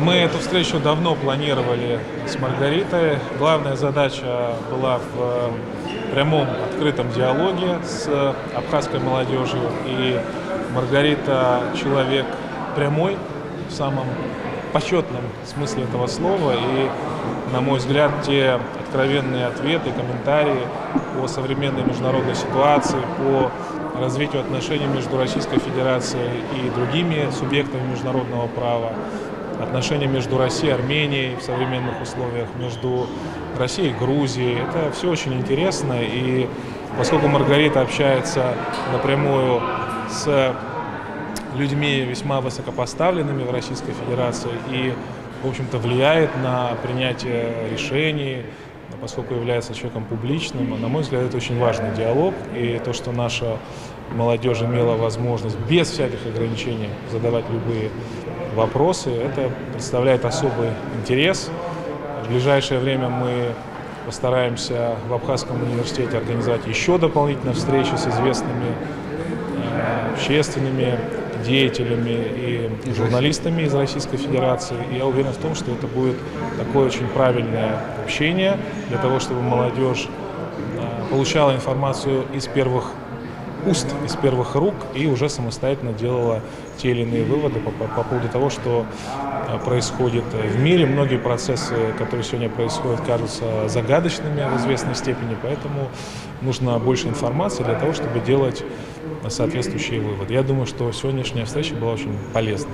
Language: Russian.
Мы эту встречу давно планировали с Маргаритой. Главная задача была в прямом открытом диалоге с абхазской молодежью. И Маргарита человек прямой, в самом почетном смысле этого слова. И, на мой взгляд, те откровенные ответы, комментарии по современной международной ситуации, по развитию отношений между Российской Федерацией и другими субъектами международного права, отношения между Россией и Арменией в современных условиях, между Россией и Грузией. Это все очень интересно, и поскольку Маргарита общается напрямую с людьми весьма высокопоставленными в Российской Федерации и, в общем-то, влияет на принятие решений, поскольку является человеком публичным, на мой взгляд, это очень важный диалог, и то, что наша молодежь имела возможность без всяких ограничений задавать любые вопросы, это представляет особый интерес. В ближайшее время мы постараемся в Абхазском университете организовать еще дополнительные встречи с известными общественными деятелями и журналистами из Российской Федерации. И я уверен в том, что это будет такое очень правильное общение для того, чтобы молодежь получала информацию из первых уст, из первых рук и уже самостоятельно делала те или иные выводы по поводу того, что происходит в мире. Многие процессы, которые сегодня происходят, кажутся загадочными в известной степени, поэтому нужно больше информации для того, чтобы делать соответствующие выводы. Я думаю, что сегодняшняя встреча была очень полезной.